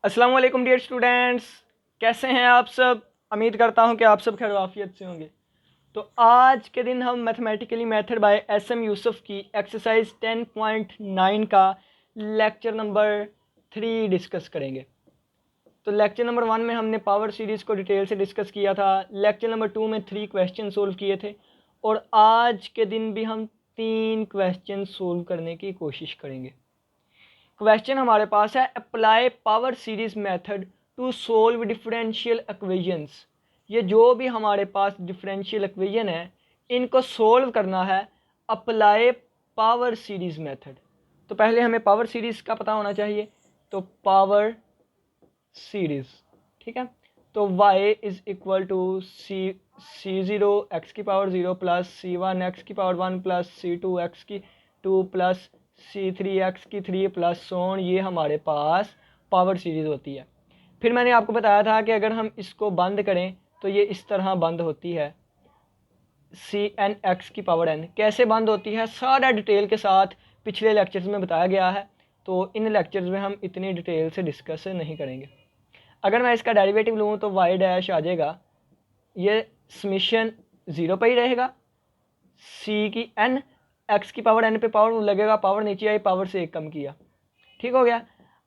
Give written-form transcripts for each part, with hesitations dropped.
अस्सलाम वालेकुम dear students, कैसे हैं आप सब। उम्मीद करता हूं कि आप सब खैर आफियत से होंगे। तो आज के दिन हम mathematically method by SM Yusuf की एक्सरसाइज 10.9 का लेक्चर नंबर 3 डिस्कस करेंगे। तो लेक्चर नंबर 1 में हमने पावर सीरीज़ को डिटेल से डिस्कस किया था। लेक्चर नंबर 2 में 3 क्वेश्चन सोल्व किए थे और आज के दिन भी हम 3 क्वेश्चन सोल्व करने की कोशिश करेंगे। क्वेश्चन हमारे पास है, apply power series method to solve differential equations. ये जो भी हमारे पास डिफरेंशियल इक्वेशन है इनको सोल्व करना है अप्लाई पावर सीरीज मेथड। तो पहले हमें पावर सीरीज का पता होना चाहिए। तो पावर सीरीज, ठीक है, तो y इज इक्वल टू सी0 एक्स की पावर 0 प्लस c1 एक्स की पावर 1 प्लस c2 एक्स की 2 प्लस c3 एक्स की 3 प्लस सोन। ये हमारे पास पावर सीरीज़ होती है। फिर मैंने आपको बताया था कि अगर हम इसको बंद करें तो ये इस तरह बंद होती है, सी एन एक्स की पावर n। कैसे बंद होती है सारा डिटेल के साथ पिछले लेक्चर्स में बताया गया है, तो इन लेक्चर्स में हम इतनी डिटेल से डिस्कस नहीं करेंगे। अगर मैं इसका डेरिवेटिव लूँ तो y डैश आ जाएगा, ये समीशन 0 पर ही रहेगा, c की n x की पावर n पे पावर लगेगा, पावर नीचे आई, पावर से 1 कम किया, ठीक हो गया।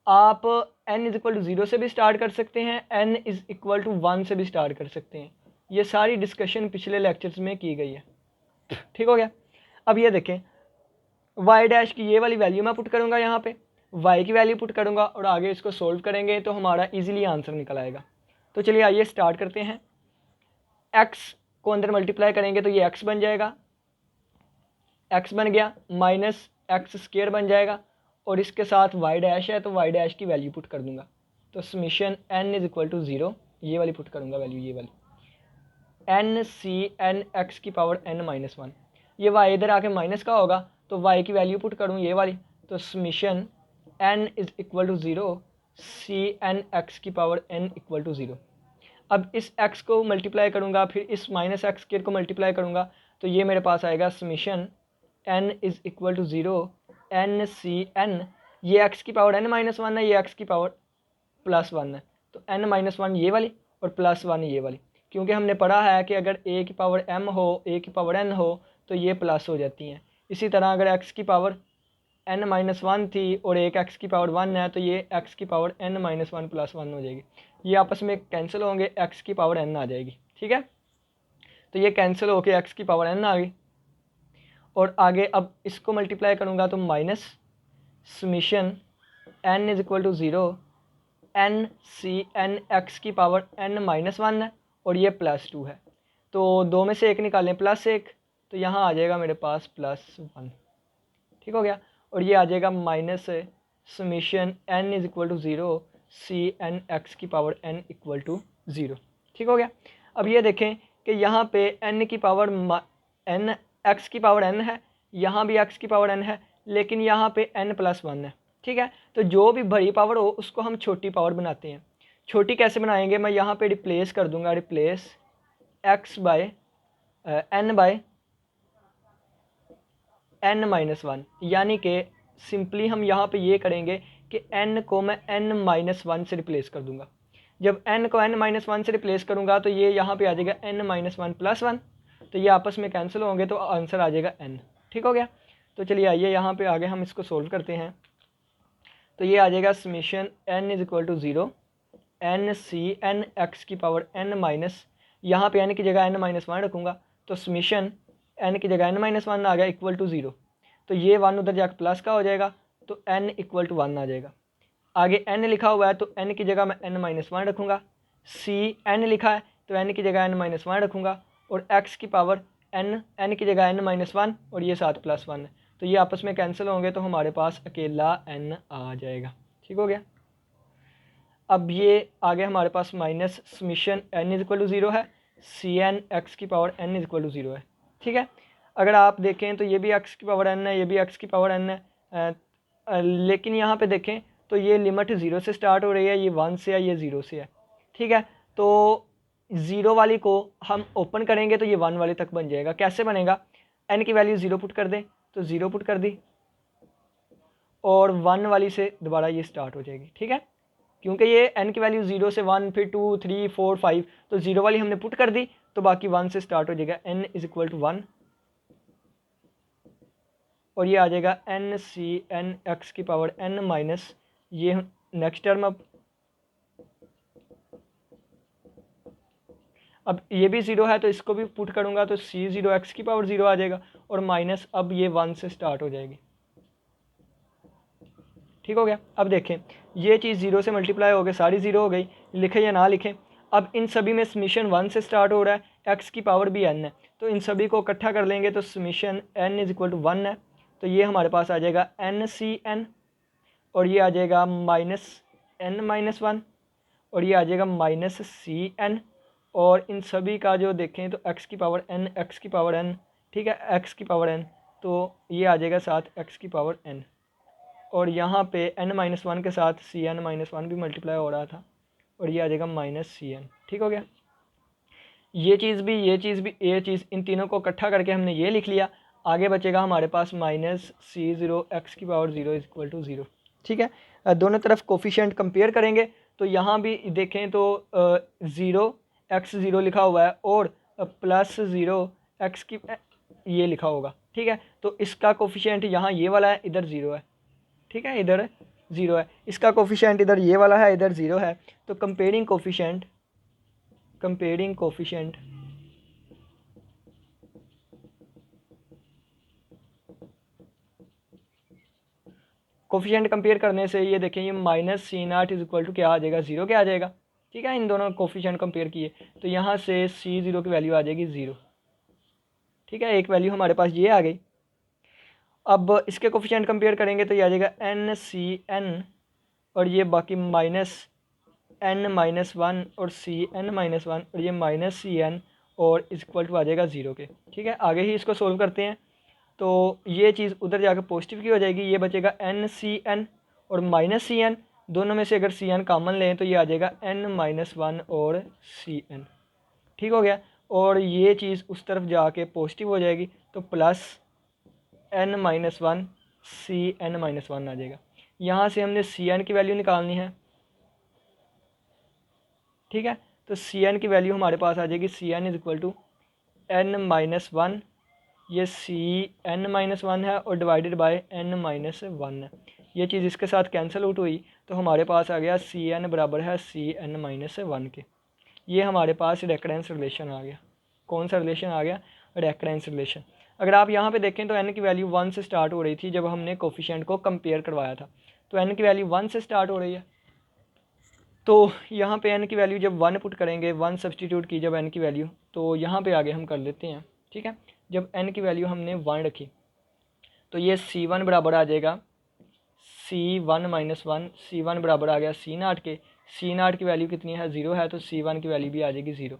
आप n इज इक्वल टू 0 से भी स्टार्ट कर सकते हैं, n इज इक्वल टू 1 से भी स्टार्ट कर सकते हैं। ये सारी डिस्कशन पिछले लेक्चर्स में की गई है, ठीक हो गया। अब ये देखें, y डैश की ये वाली वैल्यू मैं पुट करूँगा, यहाँ पे y की वैल्यू पुट करूँगा और आगे इसको सोल्व करेंगे तो हमारा इजीली आंसर निकल आएगा। तो चलिए आइए स्टार्ट करते हैं। x को अंदर मल्टीप्लाई करेंगे तो ये x बन जाएगा, x बन गया, माइनस एक्स स्क्वायर बन जाएगा और इसके साथ y डैश है तो y डैश की वैल्यू पुट कर दूंगा। तो summation n is equal to 0, ये वाली पुट करूँगा वैल्यू, ये वाली n c n x की पावर n माइनस 1। ये y इधर आके माइनस का होगा तो y की वैल्यू पुट करूँ ये वाली, तो summation n is equal to 0 c n x की पावर n इक्वल टू 0। अब इस x को मल्टीप्लाई करूँगा, फिर इस माइनस एक्स स्क्वायर को मल्टीप्लाई करूँगा तो ये मेरे पास आएगा summation n is equal to 0 n c n, ये x की पावर n माइनस 1 है, ये x की पावर प्लस 1 है, तो n माइनस 1 ये वाली और प्लस 1 ये वाली। क्योंकि हमने पढ़ा है कि अगर a की पावर m हो, a की पावर n हो तो ये प्लस हो जाती हैं। इसी तरह अगर x की पावर n माइनस 1 थी और एक x की पावर 1 है तो ये x की पावर n माइनस 1 प्लस 1 हो जाएगी। ये आपस में कैंसिल होंगे, x की पावर n आ जाएगी, ठीक है। तो ये कैंसिल होके x की पावर n आ गई और आगे अब इसको मल्टीप्लाई करूँगा तो minus summation n is equal to 0 n c n x की पावर n माइनस 1 है और ये प्लस 2 है, तो दो में से एक निकालें प्लस 1, तो यहाँ आ जाएगा मेरे पास प्लस 1, ठीक हो गया। और ये आ जाएगा minus summation n is equal to 0 c n x की पावर n इक्वल टू 0, ठीक हो गया। अब ये देखें कि यहाँ पे n की पावर n x की पावर n है, यहाँ भी x की पावर n है, लेकिन यहाँ पे n प्लस 1 है, ठीक है। तो जो भी बड़ी पावर हो उसको हम छोटी पावर बनाते हैं। छोटी कैसे बनाएंगे, मैं यहाँ पे रिप्लेस कर दूंगा, replace x by n by n minus 1, यानी कि सिंपली हम यहाँ पे ये करेंगे कि n को मैं n माइनस 1 से रिप्लेस कर दूंगा। जब n को n माइनस 1 से रिप्लेस करूँगा तो ये यहाँ पे आ जाएगा n माइनस 1 प्लस 1, तो ये आपस में कैंसिल होंगे तो आंसर आ जाएगा n, ठीक हो गया। तो चलिए आइए यहाँ पे आगे हम इसको सोल्व करते हैं। तो ये आ जाएगा summation n is equal to 0 n c n x की पावर n माइनस, यहाँ पे n की जगह n माइनस 1 रखूँगा तो समीशन n की जगह n माइनस 1 आ गया इक्वल टू 0, तो ये 1 उधर जाकर प्लस का हो जाएगा तो n इक्वल टू 1 आ जाएगा। आगे n लिखा हुआ है तो n की जगह मैं n माइनस 1 रखूँगा, c n लिखा है तो n की जगह n माइनस 1 रखूँगा और x की पावर n की जगह n माइनस 1 और ये साथ प्लस 1 है, तो ये आपस में कैंसिल होंगे तो हमारे पास अकेला n आ जाएगा, ठीक हो गया। अब ये आगे हमारे पास minus summation n is equal to 0 है, सी एन एक्स की power n is equal to 0 है, ठीक है। अगर आप देखें तो ये भी x की पावर n है, ये भी x की पावर n है, लेकिन यहाँ पे देखें तो ये लिमिट 0 से स्टार्ट हो रही है, ये 1 से है, ये 0 से है, ठीक है। तो 0 वाली को हम ओपन करेंगे तो ये 1 वाले तक बन जाएगा। कैसे बनेगा, n की वैल्यू 0 पुट कर दें तो 0 पुट कर दी और 1 वाली से दोबारा ये स्टार्ट हो जाएगी, ठीक है, क्योंकि ये n की वैल्यू 0 से 1 फिर 2 3 4 5, तो 0 वाली हमने पुट कर दी तो बाकी 1 से स्टार्ट हो जाएगा n इज इक्वल टू 1 और ये आ जाएगा n c n x की पावर n माइनस ये नेक्स्ट टर्म। अब ये भी 0 है तो इसको भी पुट करूँगा तो c 0 x की पावर 0 आ जाएगा और माइनस अब ये 1 से स्टार्ट हो जाएगी। ठीक हो गया। अब देखें ये चीज़ 0 से मल्टीप्लाई हो गई, सारी 0 हो गई, लिखें या ना लिखें। अब इन सभी में समीशन 1 से स्टार्ट हो रहा है, x की पावर भी n है, तो इन सभी को इकट्ठा कर लेंगे तो summation n is equal to 1 है। तो ये हमारे पास आ जाएगा n c n और ये आ जाएगा माइनस n माइनस 1 और ये आ जाएगा माइनस सी n और इन सभी का जो देखें तो x की पावर n, x की पावर n, ठीक है, x की पावर n, तो ये आ जाएगा साथ x की पावर n और यहाँ पे n माइनस 1 के साथ सी n माइनस 1 भी मल्टीप्लाई हो रहा था और ये आ जाएगा माइनस सी n। ठीक हो गया। ये चीज़ भी ये चीज़ इन तीनों को इकट्ठा करके हमने ये लिख लिया। आगे बचेगा हमारे पास माइनस सी 0 एक्स की पावर 0 इज इक्वल टू 0। ठीक है, दोनों तरफ कोफिशिएंट कंपेयर करेंगे तो यहाँ भी देखें तो 0 x 0 लिखा हुआ है और प्लस 0 x की ये लिखा होगा। ठीक है, तो इसका कोफिशिएंट यहाँ ये वाला है, इधर 0 है। ठीक है, इधर 0 है, इसका कोफिशिएंट इधर ये वाला है, इधर 0 है। तो कंपेयरिंग कोफिशिएंट कोफिशिएंट कंपेयर करने से ये देखें ये minus c naught is equal to क्या आ जाएगा, 0 क्या आ जाएगा। ठीक है, इन दोनों कोफिशिएंट कंपेयर किए तो यहाँ से सी 0 की वैल्यू आ जाएगी 0। ठीक है, एक वैल्यू हमारे पास ये आ गई। अब इसके कोफिशिएंट कंपेयर करेंगे तो ये आ जाएगा एन सी एन और ये बाकी माइनस n माइनस 1 और सी n माइनस 1 और ये माइनस सी n और इज इक्वल टू आ जाएगा 0 के। ठीक है, आगे ही इसको सोल्व करते हैं तो ये चीज़ उधर जाकर पॉजिटिव की हो जाएगी, ये बचेगा n सी n और माइनस सी n, दोनों में से अगर सी n कॉमन लें तो ये आ जाएगा n माइनस 1 और सी n। ठीक हो गया, और ये चीज़ उस तरफ जाके पॉजिटिव हो जाएगी तो प्लस n माइनस 1 सी n माइनस 1 आ जाएगा। यहाँ से हमने सी n की वैल्यू निकालनी है। ठीक है, तो सी n की वैल्यू हमारे पास आ जाएगी c n is equal to n minus 1, ये सी n माइनस 1 है और डिवाइडेड बाय n माइनस 1 है। ये चीज़ इसके साथ कैंसिल आउट हुई तो हमारे पास आ गया सी n बराबर है सी n माइनस 1 के। ये हमारे पास रेकरेंस रिलेशन आ गया। कौन सा रिलेशन आ गया, रेकरेंस रिलेशन। अगर आप यहाँ पे देखें तो n की वैल्यू 1 से स्टार्ट हो रही थी जब हमने कोफिशिएंट को कंपेयर करवाया था, तो n की वैल्यू 1 से स्टार्ट हो रही है। तो यहाँ पे n की वैल्यू जब 1 पुट करेंगे, 1 सब्सटीट्यूट की जब n की वैल्यू, तो यहाँ पे आगे हम कर लेते हैं। ठीक है, जब n की वैल्यू हमने 1 रखी तो ये c1 बराबर आ जाएगा c1 माइनस 1, c1 बराबर आ गया c0 के। c0 की वैल्यू कितनी है, 0 है, तो c1 की वैल्यू भी आ जाएगी 0।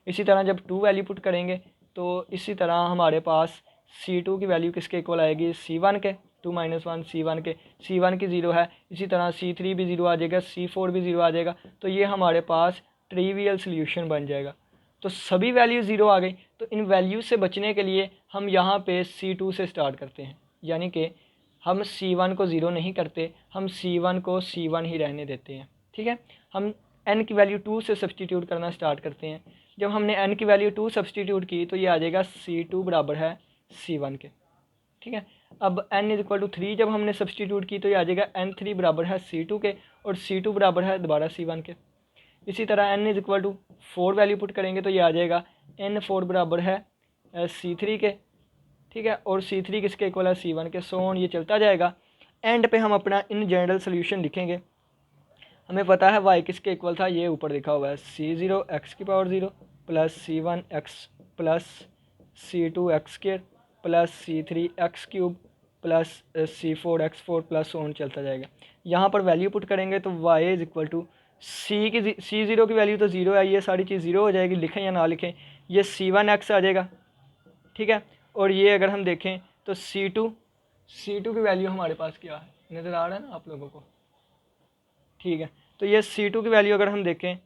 इसी तरह जब 2 वैल्यू पुट करेंगे तो इसी तरह हमारे पास c2 की वैल्यू किसके इक्वल आएगी, c1 के। 2 माइनस 1 c1 के, c1 की 0 है, इसी तरह c3 भी 0 आ जाएगा, c4 भी 0 आ जाएगा। तो ये हमारे पास ट्रिवियल सोल्यूशन बन जाएगा। तो सभी वैल्यू 0 आ गई, तो इन वैल्यू से बचने के लिए हम यहाँ पे c2 से स्टार्ट करते हैं, यानी कि हम c1 को 0 नहीं करते, हम c1 को c1 ही रहने देते हैं। ठीक है, हम n की वैल्यू 2 से सब्सटीट्यूट करना स्टार्ट करते हैं। जब हमने n की वैल्यू 2 सब्सटीट्यूट की तो ये आ जाएगा c2 बराबर है c1 के। ठीक है, अब n इज इक्वल टू 3 जब हमने सब्सटीट्यूट की तो ये आ जाएगा n3 बराबर है c2 के और c2 बराबर है दोबारा c1 के। इसी तरह n is equal to 4 value put करेंगे तो ये आ जाएगा n4 बराबर है c3 के। ठीक है, और c3 किसके इक्वल है, c1 के। सो ऑन ये चलता जाएगा। एंड पे हम अपना इन जनरल सोल्यूशन लिखेंगे। हमें पता है y किसके इक्वल था, ये ऊपर लिखा हुआ है c0 x की power 0 plus c1 x plus c2 x square plus c3 x cube plus c4 x4 plus on चलता जाएगा। यहाँ पर वैल्यू पुट करेंगे तो y is equal to c0 की वैल्यू तो 0 है, ये सारी चीज़ 0 हो जाएगी, लिखें या ना लिखें, ये c1 x आ जाएगा। ठीक है, और ये अगर हम देखें तो c2 की वैल्यू हमारे पास क्या है, नज़र आ रहा है ना आप लोगों को। ठीक है, तो ये c2 की वैल्यू अगर हम देखें,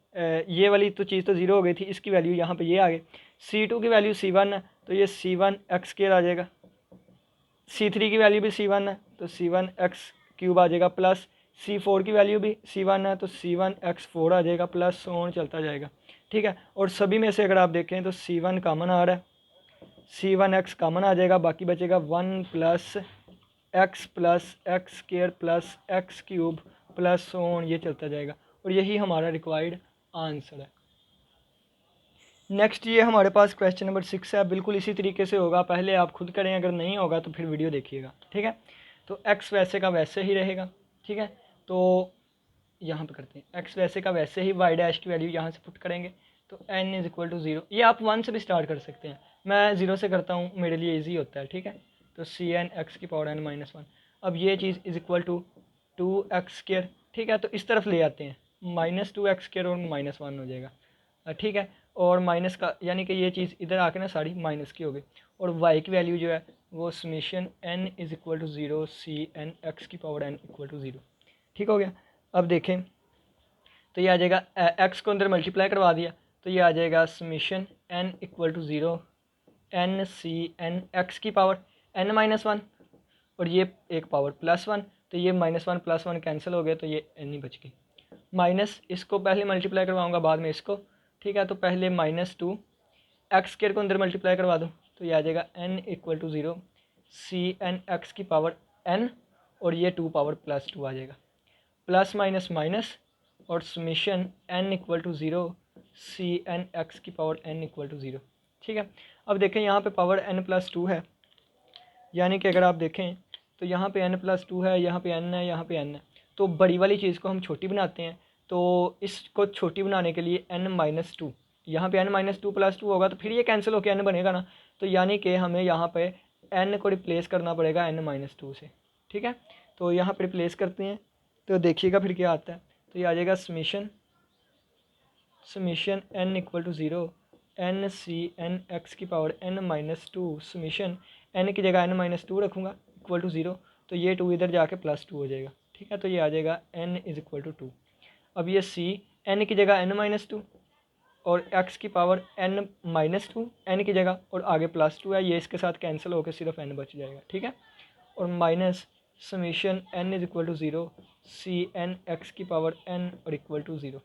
ये वाली तो चीज़ तो 0 हो गई थी, इसकी वैल्यू यहाँ पे ये आ गई। c2 की वैल्यू c1 है तो ये c1 x स्क्वायर आ जाएगा। c3 की वैल्यू भी c1 है तो c1 x क्यूब आ जाएगा प्लस C4 की वैल्यू भी C1 है तो C1x4 आ जाएगा, प्लस ऑन चलता जाएगा, ठीक है। और सभी में से अगर आप देखें तो C1 कॉमन आ रहा है, C1x कॉमन आ जाएगा, बाकी बचेगा 1 plus x square plus x cube plus on, ये चलता जाएगा। और यही हमारा रिक्वायर्ड आंसर है। नेक्स्ट ये हमारे पास क्वेश्चन नंबर 6 है, बिल्कुल इसी तरीके से होगा, पहले आप खुद करें, अगर नहीं होगा तो फिर वीडियो देखिएगा, ठीक है। तो x वैसे का वैसे ही रहेगा, ठीक है। तो यहाँ पे करते हैं x वैसे का वैसे ही, y डैश की वैल्यू यहाँ से पुट करेंगे तो n इज इक्वल टू 0। ये आप 1 से भी स्टार्ट कर सकते हैं, मैं 0 से करता हूँ, मेरे लिए ईजी होता है, ठीक है। तो Cn x की पावर n माइनस 1, अब ये चीज़ इज इक्वल टू 2x², ठीक है। तो इस तरफ ले आते हैं, -2x² और -1 हो जाएगा, ठीक है। और माइनस का यानी कि ये चीज़ इधर आके ना सारी माइनस की हो गई, और y की वैल्यू जो है वो summation n is equal to 0 Cn x की पावर n इक्वल टू 0, ठीक हो गया। अब देखें तो ये आ जाएगा, x को अंदर मल्टीप्लाई करवा दिया तो ये आ जाएगा summation n equal to 0 n Cn x की पावर n माइनस 1, और ये एक पावर प्लस 1, तो ये -1 +1 कैंसिल हो गया, तो ये n ही बच गई। माइनस इसको पहले मल्टीप्लाई करवाऊंगा, बाद में इसको, ठीक है। तो पहले -2 x² को अंदर मल्टीप्लाई करवा दूँ तो ये आ जाएगा n equal to 0 Cn x की पावर n, और ये 2 पावर +2 आ जाएगा, प्लस माइनस माइनस, और summation n equal to 0 Cn x की पावर n इक्वल टू 0, ठीक है। अब देखें यहाँ पे पावर n+2 है, यानी कि अगर आप देखें तो यहाँ पे n+2 है, यहाँ पे n है, यहाँ पे n है, तो बड़ी वाली चीज़ को हम छोटी बनाते हैं। तो इसको छोटी बनाने के लिए n-2, यहाँ पे n-2 +2 होगा तो फिर ये कैंसिल होकर n बनेगा ना, तो यानी कि हमें यहाँ पे n को रिप्लेस करना पड़ेगा n-2 से, ठीक है। तो यहाँ पर रिप्लेस करते हैं तो देखिएगा फिर क्या आता है, तो ये आ जाएगा summation n equal to 0 n Cn x की पावर n-2 समीशन n की जगह n-2 रखूँगा इक्वल टू 0, तो ये 2 इधर जाके +2 हो जाएगा, ठीक है। तो ये आ जाएगा n इज़ इक्वल टू 2। अब ये c n की जगह n-2 और x की पावर n-2 n की जगह, और आगे +2 है, ये इसके साथ कैंसिल होकर सिर्फ n बच जाएगा, ठीक है। और minus summation n is equal to 0 Cn x की पावर n और इक्वल टू 0।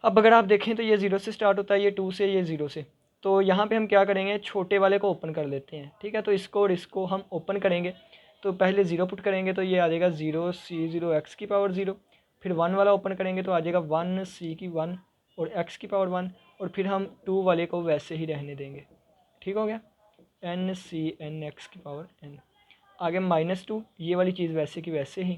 अब अगर आप देखें तो ये 0 से स्टार्ट होता है, ये 2 से, ये 0 से, तो यहाँ पे हम क्या करेंगे, छोटे वाले को ओपन कर लेते हैं, ठीक है। तो इसको और इसको हम ओपन करेंगे, तो पहले 0 पुट करेंगे तो ये आ जाएगा 0 C0 x की पावर 0, फिर 1 वाला ओपन करेंगे तो आ जाएगा 1 C की 1 और x की पावर 1, और फिर हम 2 वाले को वैसे ही रहने देंगे, ठीक हो गया, n Cn x की पावर n। आगे -2, ये वाली चीज़ वैसे की वैसे ही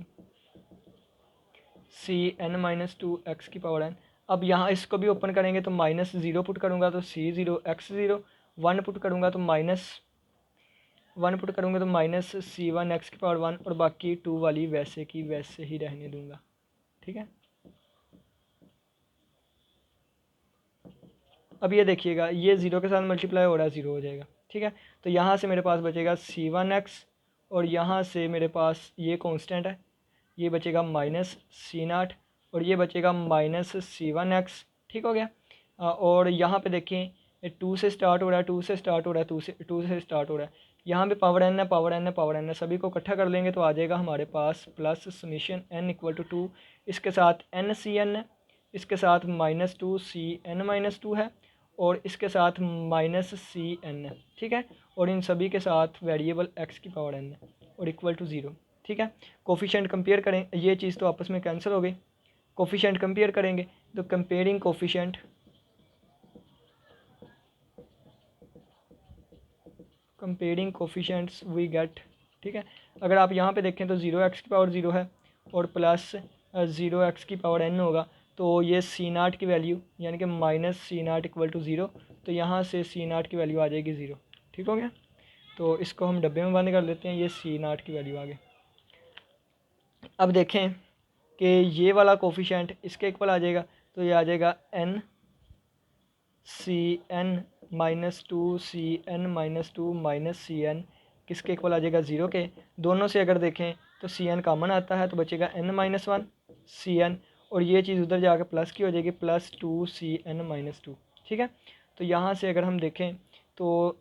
Cn-2 x की पावर n। अब यहाँ इसको भी ओपन करेंगे तो -0 पुट करूँगा तो C0 x0, 1 पुट करूँगा तो -1 पुट करूँगा तो -C1 x की पावर 1, और बाकी 2 वाली वैसे की वैसे ही रहने दूँगा, ठीक है। अब ये देखिएगा, ये 0 के साथ मल्टीप्लाई हो रहा है, 0 हो जाएगा, ठीक है। तो यहाँ से मेरे पास बचेगा C1x, और यहाँ से मेरे पास ये कांस्टेंट है, ये बचेगा -C0, और ये बचेगा -C1x, ठीक हो गया। और यहाँ पे देखें 2 से स्टार्ट हो रहा है, 2 से स्टार्ट हो रहा है, 2 से स्टार्ट हो रहा है, यहाँ पे पावर n है, पावर n है, पावर n है, सभी को इकट्ठा कर लेंगे तो आ जाएगा हमारे पास plus summation n equal to 2, इसके साथ n Cn है, इसके साथ -2 Cn-2 है, और इसके साथ -Cn है, ठीक है। और इन सभी के साथ वेरिएबल x की पावर n है, और इक्वल टू 0, ठीक है। कोफिशिएंट कंपेयर करें, ये चीज़ तो आपस में कैंसिल हो गई, कोफिशिएंट कंपेयर करेंगे तो कंपेयरिंग कोफिशिएंट्स वी गेट, ठीक है। अगर आप यहाँ पे देखें तो 0x की पावर 0 है और प्लस 0x की पावर n होगा, तो ये C0 की वैल्यू यानी कि -C0 इक्वल टू 0, तो यहाँ से C0 की वैल्यू आ जाएगी 0, ठीक हो गया। तो इसको हम डब्बे में बंद कर लेते हैं, ये C0 की वैल्यू आ गई। अब देखें कि ये वाला कोफिशिएंट इसके इक्वल आ जाएगा, तो ये आ जाएगा n Cn-2 Cn-2 -Cn किसके इक्वल आ जाएगा, 0 के। दोनों से अगर देखें तो Cn कॉमन आता है तो बचेगा n-1 Cn, और ये चीज़ उधर जाकर प्लस की हो जाएगी, +2 Cn-2, ठीक है। तो यहाँ से अगर हम देखें तो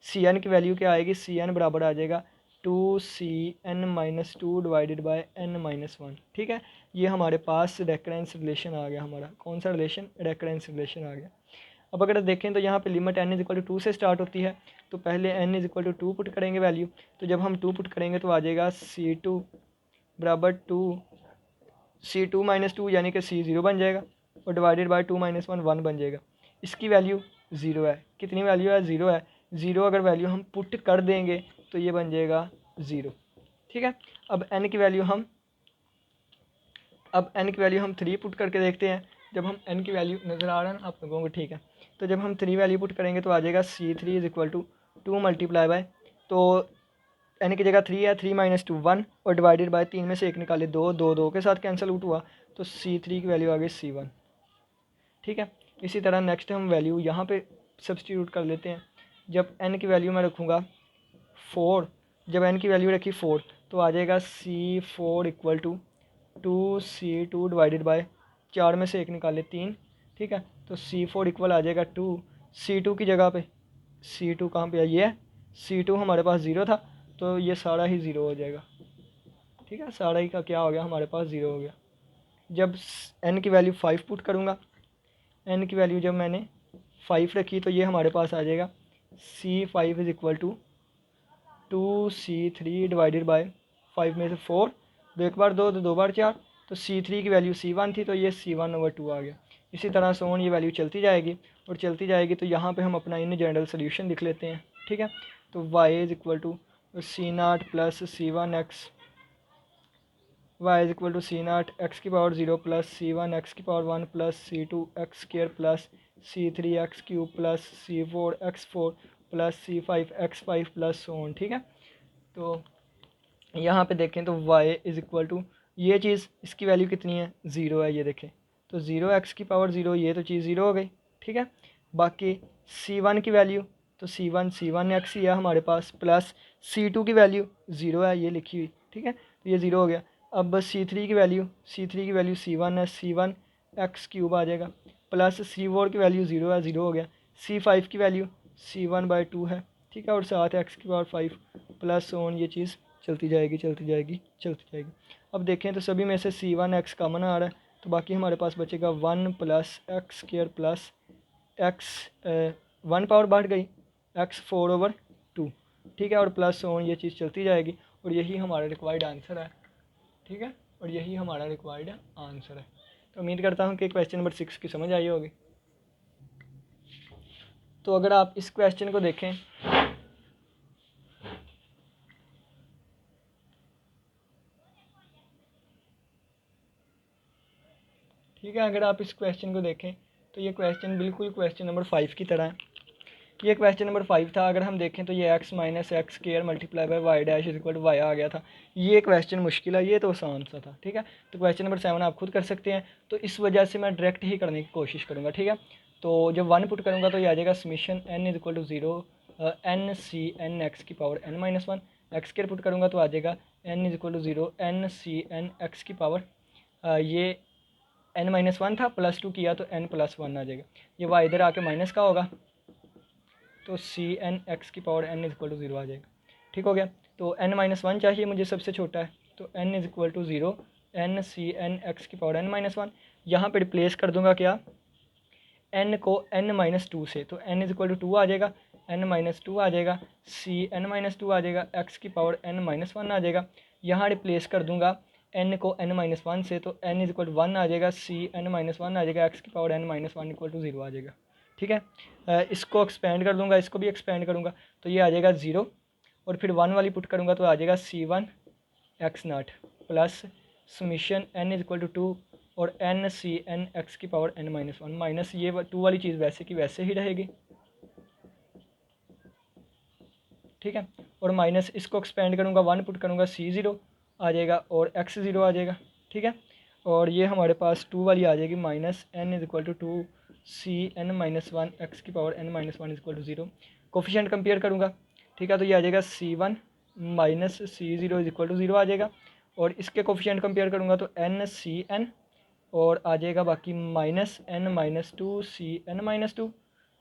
Cn की वैल्यू क्या आएगी, Cn बराबर आ जाएगा 2cn-2 डिवाइडेड बाय n-1। ठीक है, ये हमारे पास रेकरेंस रिलेशन आ गया हमारा। कौन सा रिलेशन? रेकरेंस रिलेशन आ गया। अब अगर देखें तो यहाँ पे लिमिट n इक्वल टू 2 से स्टार्ट होती है, तो पहले n इक्वल टू 2 पुट करेंगे वैल्यू। तो जब हम 2 पुट करेंगे तो आ जाएगा c2 बराबर 2, c2 माइनस 2 यानी कि c0 बन जाएगा, और डिवाइडेड बाय 2 माइनस 1 1 बन जाएगा। इसकी वैल्यू 0 है। कितनी वैल्यू है? 0 है। 0 अगर वैल्यू हम पुट कर देंगे तो ये बन जाएगा 0। ठीक है, अब n की वैल्यू हम 3 पुट करके देखते हैं। जब हम n की वैल्यू, नज़र आ रहा है ना आप लोगों को? ठीक है, तो जब हम 3 वैल्यू पुट करेंगे तो आ जाएगा c3 is equal to 2 multiply by, तो n की जगह 3 है, 3 माइनस 2 1, और डिवाइडेड बाय 3 में से 1 निकाले 2, 2 2 के साथ कैंसिल आउट हुआ, तो c3 की वैल्यू आ गई c1। ठीक है, इसी तरह नेक्स्ट हम वैल्यू यहाँ पे सब्सटीट्यूट कर लेते हैं। जब n की वैल्यू मैं रखूँगा 4, जब n की वैल्यू रखी 4 तो आ जाएगा c4 equal to 2c2 divided by 4 में से 1 निकाले 3। ठीक है, तो c4 इक्वल आ जाएगा 2, c2 की जगह पे c2 कहाँ पे है? ये है, c2 हमारे पास 0 था, तो ये सारा ही 0 हो जाएगा। ठीक है, सारा ही का क्या हो गया? हमारे पास 0 हो गया। जब n की वैल्यू 5 पुट करूँगा, n की वैल्यू जब मैंने 5 रखी तो ये हमारे पास आ जाएगा c5 is equal to 2c3 divided by 5 में से 4, 2 एक बार 2, तो 2 बार 4, तो c3 की वैल्यू c1 थी, तो ये c1/2 आ गया। इसी तरह से ये वैल्यू चलती जाएगी और चलती जाएगी। तो यहाँ पे हम अपना इन जनरल सोल्यूशन लिख लेते हैं। ठीक है, तो y is equal to c0 plus c1x, y is equal to c0 x की पावर 0 प्लस c1 x की power 1 plus c2 x square plus c3 x cube plus c4 x4 plus c5 x5 plus so on. ठीक है, तो यहाँ पे देखें तो y is equal to ये चीज़, इसकी वैल्यू कितनी है? 0 है। ये देखें तो 0x की पावर 0, ये तो चीज़ 0 हो गई। ठीक है, बाकी c1 की वैल्यू, तो c1x ही है हमारे पास, प्लस c2 की वैल्यू 0 है, ये लिखी हुई। ठीक है, तो ये 0 हो गया। अब c3 की वैल्यू, c1 है, c1 x क्यूब आ जाएगा, प्लस c4 की वैल्यू 0 है, 0 हो गया। c5 की वैल्यू c1/2 है। ठीक है, और साथ x की पावर 5 प्लस ऑन, ये चीज़ चलती जाएगी चलती जाएगी चलती जाएगी। अब देखें तो सभी में से c1x कॉमन आ रहा है, तो बाकी हमारे पास बचेगा 1 plus x square plus x, 1 power बढ़ गई, x4/2। ठीक है, और प्लस ऑन, ये चीज़ चलती जाएगी, और यही हमारा रिक्वायर्ड आंसर है। ठीक है, और यही हमारा रिक्वायर्ड आंसर है। तो उम्मीद करता हूँ कि क्वेश्चन नंबर 6 की समझ आई होगी। तो अगर आप इस क्वेश्चन को देखें, ठीक है, अगर आप इस क्वेश्चन को देखें तो ये क्वेश्चन बिल्कुल क्वेश्चन नंबर 5 की तरह है। ये क्वेश्चन नंबर 5 था। अगर हम देखें तो ये x minus x square multiply by y dash is equal to y आ गया था। ये क्वेश्चन मुश्किल है, ये तो आसान सा था। ठीक है, तो क्वेश्चन नंबर 7 आप खुद कर सकते हैं, तो इस वजह से मैं डायरेक्ट ही करने की कोशिश करूँगा। ठीक है, तो जब 1 पुट करूँगा तो ये आ जाएगा summation n is equal to 0 n c n x की power n-1, x square put करूँगा तो आ जाएगा n is equal to 0 n c n x की पावर, ये n-1 था, +2 किया तो n+1 आ जाएगा। ये y इधर आके माइनस का होगा, तो cn(x) की power n is equal to 0 आ जाएगा। ठीक हो गया, तो n-1 चाहिए मुझे, सबसे छोटा है, तो n is equal to 0 n cn(x) की पावर n-1। यहाँ पे रिप्लेस कर दूंगा क्या, n को n-2 से, तो n इज इक्वल टू 2 आ जाएगा, n-2 आ जाएगा, cn-2 आ जाएगा, x की पावर n-1 आ जाएगा। यहाँ रिप्लेस कर दूंगा n को n-1 से, तो n इज इक्वल टू 1 आ जाएगा, cn-1 आ जाएगा, x की पावर n-1 इक्वल टू 0 आ जाएगा। ठीक है, इसको एक्सपेंड कर दूंगा, इसको भी एक्सपेंड करूंगा, तो ये आ जाएगा 0, और फिर 1 वाली पुट करूंगा तो आ जाएगा c1x0 plus summation n is equal to 2 और n cn(x) की पावर n-1, माइनस ये 2 वाली चीज़ वैसे की वैसे ही रहेगी। ठीक है, और माइनस इसको एक्सपेंड करूँगा, 1 पुट करूँगा, c0 आ जाएगा और x0 आ जाएगा। ठीक है, और ये हमारे पास 2 वाली आ जाएगी, minus n is equal to 2 cn-1 x की power n-1 is equal to 0। Coefficient compare करूँगा, ठीक है, तो ये आ जाएगा c1 minus c0 is equal to 0 आ जाएगा, और इसके कोफिशिएंट कंपेयर करूँगा तो n(cn) और आ जाएगा बाकी माइनस n-2 cn-2।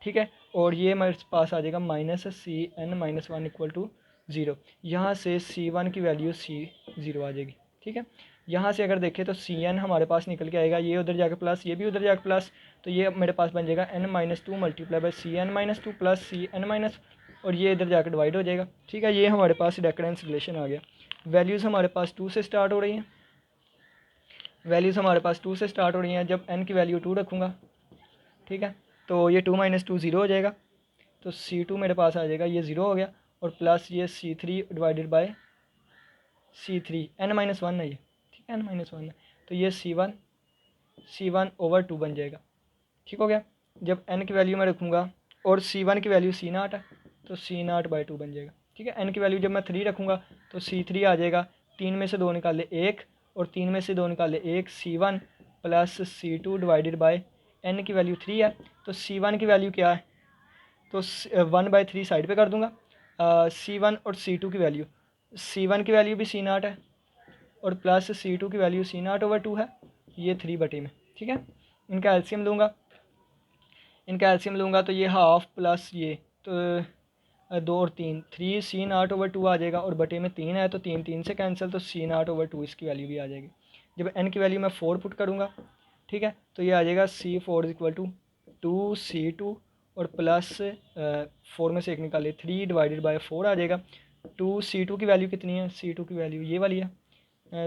ठीक है, और ये मेरे पास आ जाएगा minus cn-1 equal to zero. यहाँ से C1 की वैल्यू C0 आ जाएगी, ठीक है। यहाँ से अगर देखें तो Cn हमारे पास निकल के आएगा, ये उधर जाकर प्लस, ये भी उधर जाकर प्लस, तो ये मेरे पास बन जाएगा n-2 multiply by Cn-2 plus Cn-, और ये इधर जाकर डिवाइड हो जाएगा, ठीक है। ये हमारे पास रेकरेंस रिलेशन आ गया। वैल्यूज़ हमारे पास 2 से स्टार्ट हो रही हैं, वैल्यूज़ हमारे पास 2 से स्टार्ट हो रही हैं। जब n की वैल्यू 2 रखूँगा, ठीक है, तो ये 2 - 2 ज़ीरो हो जाएगा, तो C2 मेरे पास आ जाएगा, ये ज़ीरो हो गया, और प्लस ये C3 divided by C3 n-1 है ये, ठीक है, n-1 है, तो ये C1 ओवर 2 बन जाएगा, ठीक हो गया। जब n की वैल्यू मैं रखूँगा और C1 की वैल्यू C0 है, तो C0/2 बन जाएगा, ठीक है। n की वैल्यू जब मैं 3 रखूँगा तो C3 आ जाएगा, 3 में से 2 निकाले 1, और 3 में से 2 निकाले 1, C1 plus C2 divided by n की वैल्यू 3 है, तो C1 की वैल्यू क्या है, तो 1/3 साइड पे कर दूंगा। C1 और C2 की वैल्यू, C1 की वैल्यू भी C0 है, और प्लस C2 की वैल्यू C0/2 है, ये 3 में, ठीक है। इनका एलसीएम लूँगा, इनका एलसीएम लूँगा तो ये हाफ प्लस ये, तो 2 और 3, 3 C0/2 आ जाएगा, और बटे में 3 है तो 3 3 से कैंसिल, तो C0/2 इसकी वैल्यू भी आ जाएगी। जब n की वैल्यू मैं 4 पुट करूँगा, ठीक है, तो ये आ जाएगा C4 = 2C2, और प्लस 4 में से 1 निकाले 3 डिवाइडेड बाय 4 आ जाएगा। 2C2 की वैल्यू कितनी है, C2 की वैल्यू ये वाली है,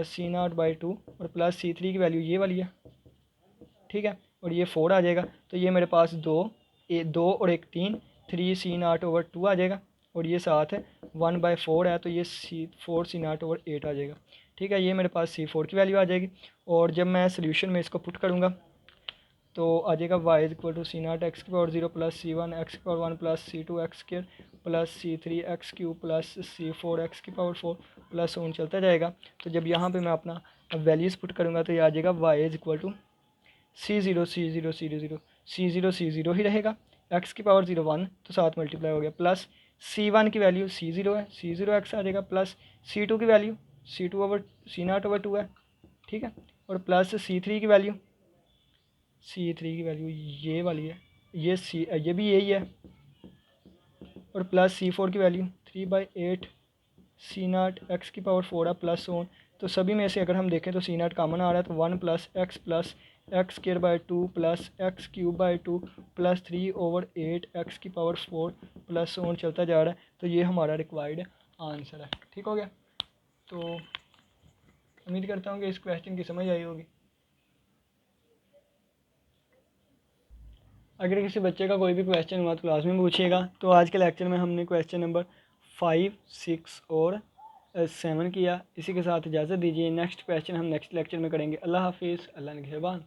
C0/2, और प्लस C3 की वैल्यू ये वाली है, ठीक है, और ये 4 आ जाएगा, तो ये मेरे पास 2 और 1 3, 3C0/2 आ जाएगा, और ये साथ है 1/4 है, तो ये 4C0/8 आ जाएगा, ठीक है। ये मेरे पास C4 की वैल्यू आ जाएगी, और जब मैं सोल्यूशन में इसको पुट करूँगा तो आ जाएगा y = C0x⁴ plus C1 x⁴ plus C2 x² plus C3 x³ plus C4 x⁴ plus on चलता जाएगा। तो जब यहाँ पे मैं अपना वैल्यूज़ पुट करूँगा तो ये आ जाएगा y = C0 C0 C0 C0 C0 ही रहेगा, x⁴ 1 तो 7 मल्टीप्लाई हो गया, प्लस C1 की वैल्यू C0 है, C0x आ जाएगा, प्लस C2 की वैल्यू C0/2 है, ठीक है, और प्लस C3 की वैल्यू ये वाली है, ये भी यही है, और प्लस C4 की वैल्यू 3/8 C0 x⁴ है, प्लस ऑन। तो सभी में से अगर हम देखें तो C0 कॉमन आ रहा है, तो 1 plus x² plus x³ plus 3/8 x⁴ plus on चलता जा रहा है। तो ये हमारा रिक्वायर्ड आंसर है, ठीक हो गया। तो उम्मीद करता हूँ कि इस क्वेश्चन की समझ आई होगी। अगर किसी बच्चे का कोई भी क्वेश्चन हुआ तो क्लास में पूछिएगा। तो आज के लेक्चर में हमने क्वेश्चन नंबर 5, 6 और 7 किया। इसी के साथ इजाज़त दीजिए, नेक्स्ट क्वेश्चन हम नेक्स्ट लेक्चर में करेंगे। अल्लाह हाफिज़, अल्लाह निगहबान।